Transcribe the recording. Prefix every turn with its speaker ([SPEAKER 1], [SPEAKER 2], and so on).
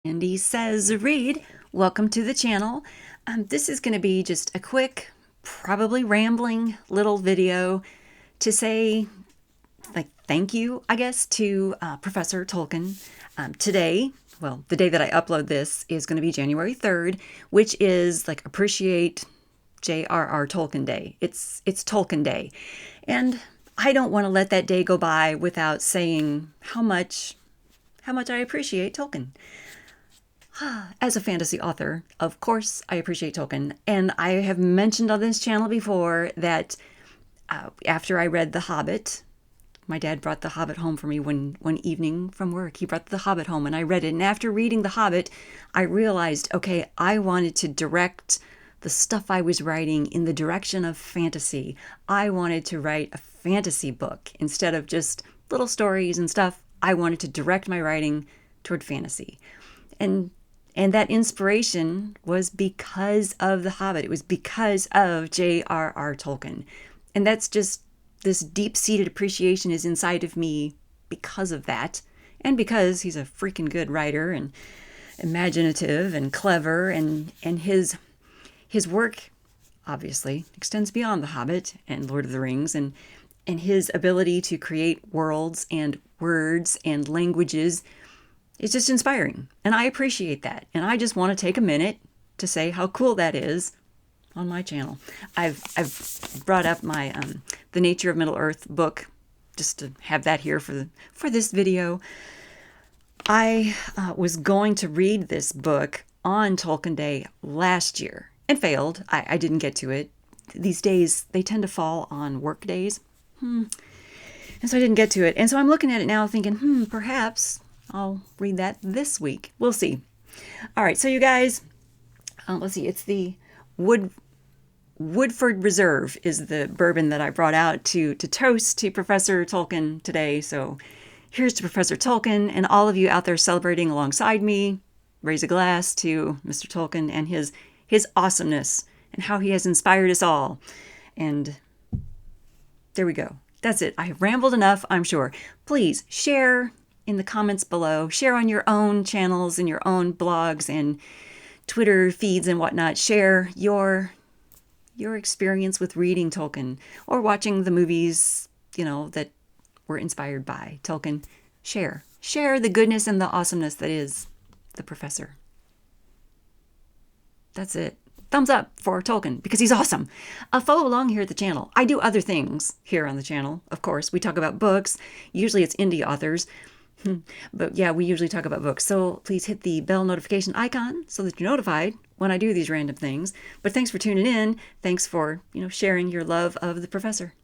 [SPEAKER 1] Sandy says read. Welcome to the channel. This is going to be just a quick, probably rambling little video to say thank you, I guess, to Professor Tolkien. Today, well, the day that I upload this is going to be January 3rd, which is Appreciate J.R.R. Tolkien Day. It's Tolkien Day. And I don't want to let that day go by without saying how much I appreciate Tolkien. As a fantasy author, of course, I appreciate Tolkien. And I have mentioned on this channel before that after I read The Hobbit, my dad brought The Hobbit home for me one evening from work. He brought The Hobbit home and I read it. And after reading The Hobbit, I realized, okay, I wanted to direct the stuff I was writing in the direction of fantasy. I wanted to write a fantasy book instead of just little stories and stuff. I wanted to direct my writing toward fantasy. And that inspiration was because of The Hobbit. It was because of J.R.R. Tolkien. And that's just, this deep-seated appreciation is inside of me because of that. And because he's a freaking good writer and imaginative and clever. And his work, obviously, extends beyond The Hobbit and Lord of the Rings. And his ability to create worlds and words and languages, it's just inspiring, and I appreciate that. And I just want to take a minute to say how cool that is on my channel. I've brought up my The Nature of Middle-earth book just to have that here for this video. I was going to read this book on Tolkien Day last year and failed. I didn't get to it. These days, they tend to fall on work days. And so I didn't get to it. And so I'm looking at it now thinking, perhaps I'll read that this week. We'll see. All right, so you guys, let's see. It's the Woodford Reserve is the bourbon that I brought out to toast to Professor Tolkien today. So here's to Professor Tolkien and all of you out there celebrating alongside me. Raise a glass to Mr. Tolkien and his awesomeness and how he has inspired us all. And there we go. That's it. I have rambled enough, I'm sure. Please share in the comments below. Share on your own channels and your own blogs and Twitter feeds and whatnot. Share your experience with reading Tolkien or watching the movies, that were inspired by Tolkien. Share the goodness and the awesomeness that is the Professor. That's it. Thumbs up for Tolkien because he's awesome. Follow along here at the channel. I do other things here on the channel. Of course, we talk about books. Usually it's indie authors. But yeah, we usually talk about books. So please hit the bell notification icon so that you're notified when I do these random things. But thanks for tuning in. Thanks for, sharing your love of the Professor.